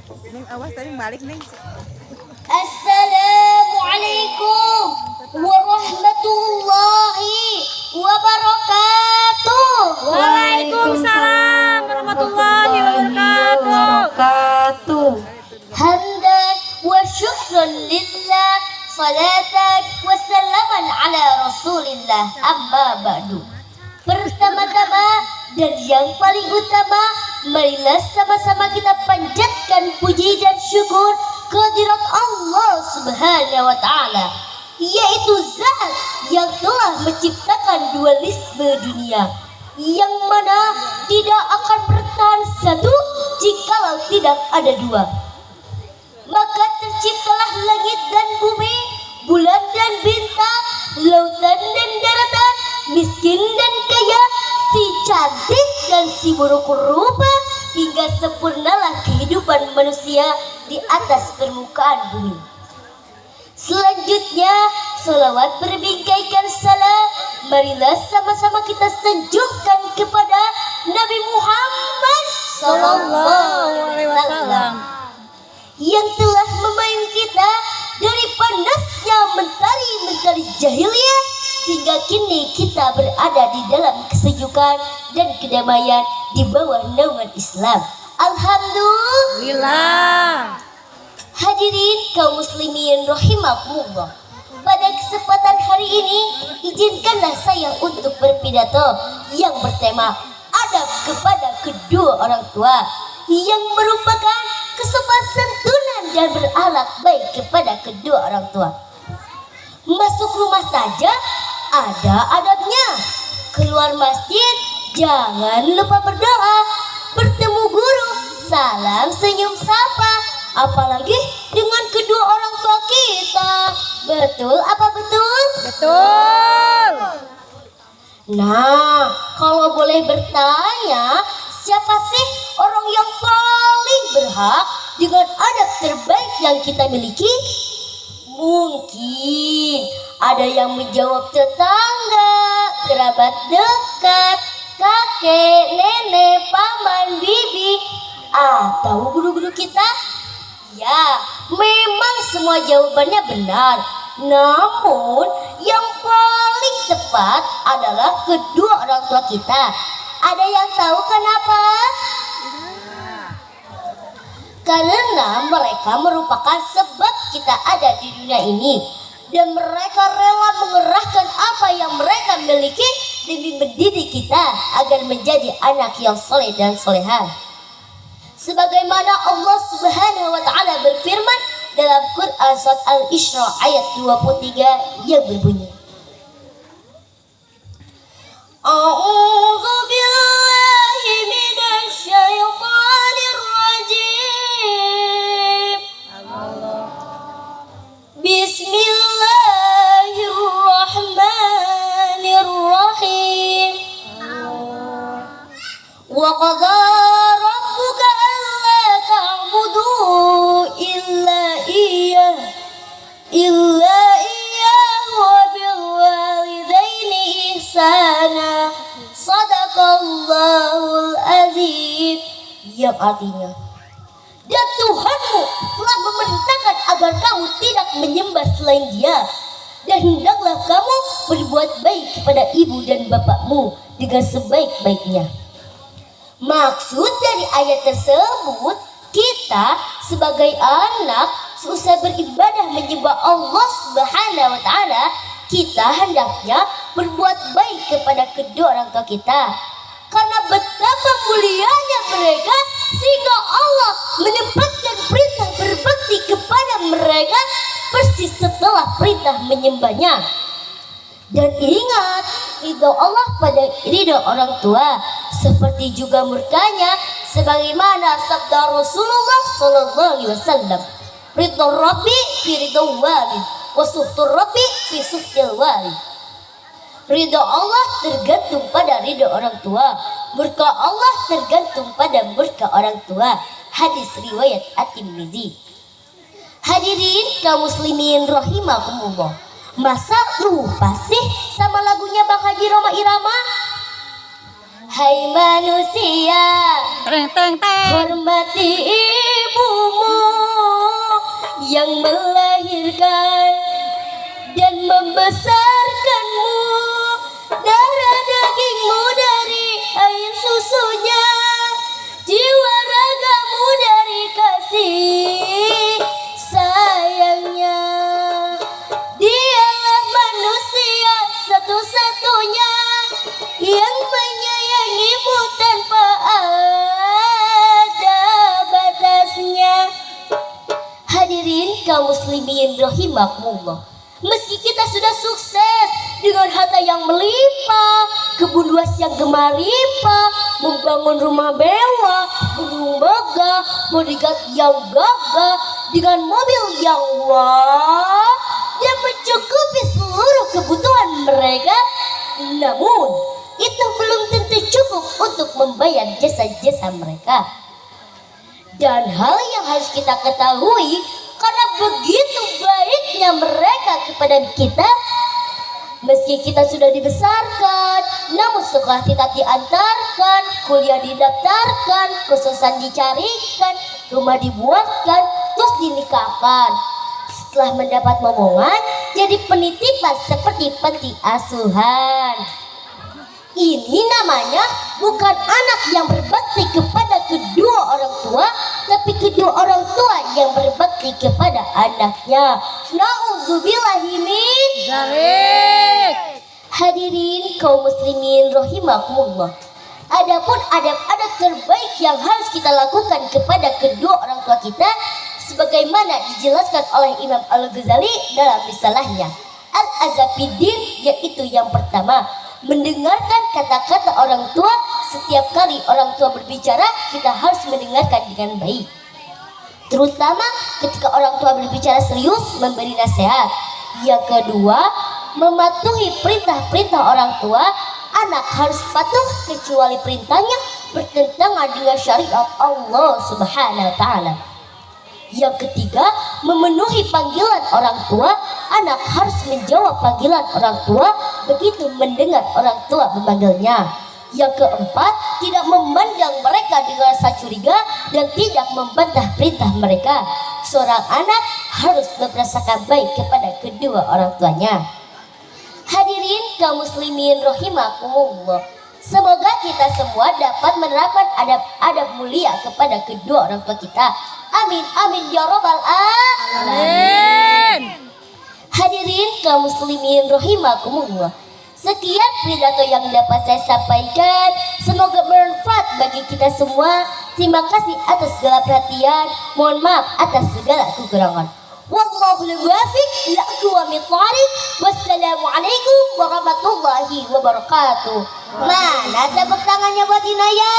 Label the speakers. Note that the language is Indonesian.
Speaker 1: Ning awas tadi balik ning.
Speaker 2: Assalamualaikum warahmatullahi wabarakatuh.
Speaker 3: Waalaikumsalam warahmatullahi wabarakatuh.
Speaker 2: Hamdan wa syukran lillah, salatan wa salaman ala rasulillah, amma ba'du. Pertama-tama dan yang paling utama, marilah sama-sama kita panjatkan puji dan syukur kehadirat Allah Subhanahu wa taala, yaitu Zat yang telah menciptakan dualisme dunia, yang mana tidak akan bertahan satu jikalau tidak ada dua. Maka terciptalah langit dan bumi, bulan dan bintang, lautan dan daratan, miskin dan kaya, si cantik dan si buruk rupa, hingga sempurnalah kehidupan manusia di atas permukaan bumi. Selanjutnya, salawat berbingkaikan salam, marilah sama-sama kita sanjungkan kepada Nabi Muhammad Sallallahu Alaihi Wasallam yang telah memayungi kita dari panasnya mentari-mentari jahiliyah sehingga kini kita berada di dalam kesejukan dan kedamaian di bawah naungan Islam. Alhamdulillah. Hadirin kaum muslimin rahimakumullah, pada kesempatan hari ini izinkanlah saya untuk berpidato yang bertema adab kepada kedua orang tua, yang merupakan kesopan santunan dan berakhlak baik kepada kedua orang tua. Masuk rumah saja ada adabnya, keluar masjid jangan lupa berdoa, bertemu guru salam senyum sapa, apalagi dengan kedua orang tua kita. Betul apa betul?
Speaker 3: Betul.
Speaker 2: Nah, kalau boleh bertanya, siapa sih orang yang paling berhak dengan adab terbaik yang kita miliki? Mungkin ada yang menjawab tetangga, kerabat dekat, kakek, nenek, paman, bibi, atau guru-guru kita. Ya, memang semua jawabannya benar. Namun yang paling tepat adalah kedua orang tua kita. Ada yang tahu kenapa? Karena mereka merupakan sebab kita ada di dunia ini, dan mereka rela mengerahkan apa yang mereka miliki demi mendidik kita agar menjadi anak yang soleh dan solehah. Sebagaimana Allah Subhanahu wa taala berfirman dalam Quran surat Al-Isra ayat 23 yang berbunyi, A'udzu billahi minasy syaithanir rajim. Bismillahirrahmanirrahim. Wa qadha rabbuka alla ta'budu illa iyyah wa bil walidaini ihsana. Shadaqallahul azim. Yang artinya, dan Tuhanmu telah memerintahkan agar kamu tidak menyembah selain Dia, dan hendaklah kamu berbuat baik kepada ibu dan bapakmu dengan sebaik-baiknya. Maksud dari ayat tersebut, kita sebagai anak seusai beribadah menyembah Allah Subhanahu wa taala, kita hendaknya berbuat baik kepada kedua orang tua kita. Karena betapa mulianya mereka sehingga Allah menempatkan perintah berbakti kepada mereka persis setelah perintah menyembahnya. Dan ingat, ridho Allah pada ridho orang tua seperti juga murkanya, sebagaimana sabda Rasulullah sallallahu alaihi wasallam, ridho Rabbi fi ridho walid wa suhtur Rabbi fi suhtil walid. Ridho Allah tergantung pada ridho orang tua, murka Allah tergantung pada murka orang tua. Hadis riwayat At-Tirmidzi. Hadirin kaum muslimin rahimakumullah, masa lupa sih sama lagunya Bang Haji Roma Irama? Hai manusia,
Speaker 3: Teng teng teng.
Speaker 2: hormati ibumu, yang melahirkan dan membesarkanmu, darah dagingmu dari air susunya, jiwa ragamu dari kasih sayangnya. Dialah manusia satu-satunya yang menyayangimu tanpa ada batasnya. Hadirin kaum muslimin rahimakumullah, meski kita sudah sukses dengan harta yang melimpah, kebun luas yang gemarimpah, membangun rumah mewah, gedung megah, bodyguard yang gagah, dengan mobil yang wah yang mencukupi seluruh kebutuhan mereka, namun itu belum tentu cukup untuk membayar jasa-jasa mereka. Dan hal yang harus kita ketahui, karena begitu baiknya mereka kepada kita, meski kita sudah dibesarkan, namun sekolah tidak diantarkan, kuliah didaftarkan, khususan dicarikan, rumah dibuatkan, terus dinikahkan. Setelah mendapat momongan, jadi penitipan seperti panti asuhan. Ini namanya bukan anak yang berbakti kepada kedua orang tua, tapi kedua orang tua yang berbakti kepada anaknya. Nauzubillahi min
Speaker 3: Zalik.
Speaker 2: Hadirin kaum muslimin rahimakumullah. Adapun adab-adab terbaik yang harus kita lakukan kepada kedua orang tua kita, sebagaimana dijelaskan oleh Imam Al-Ghazali dalam risalahnya Al-Azafiddin, yaitu yang pertama, mendengarkan kata-kata orang tua. Setiap kali orang tua berbicara, kita harus mendengarkan dengan baik, terutama ketika orang tua berbicara serius, memberi nasihat. Yang kedua, mematuhi perintah-perintah orang tua. Anak harus patuh kecuali perintahnya bertentangan dengan syariat Allah Subhanahu wa ta'ala. Yang ketiga, memenuhi panggilan orang tua. Anak harus menjawab panggilan orang tua begitu mendengar orang tua memanggilnya. Yang keempat, tidak memandang mereka dengan rasa curiga dan tidak membantah perintah mereka. Seorang anak harus berprasangka baik kepada kedua orang tuanya. Hadirin kaum muslimin rahimakumullah, semoga kita semua dapat menerapkan adab-adab mulia kepada kedua orang tua kita. Amin amin ya rabbal alamin. Hadirin kaum muslimin rahimakumullah, sekian pidato yang dapat saya sampaikan. Semoga bermanfaat bagi kita semua. Terima kasih atas segala perhatian. Mohon maaf atas segala kekurangan. Wallahu muwaffiq ila aqwamit thariq. Wassalamualaikum warahmatullahi wabarakatuh. Mana tepuk tangannya buat Inaya?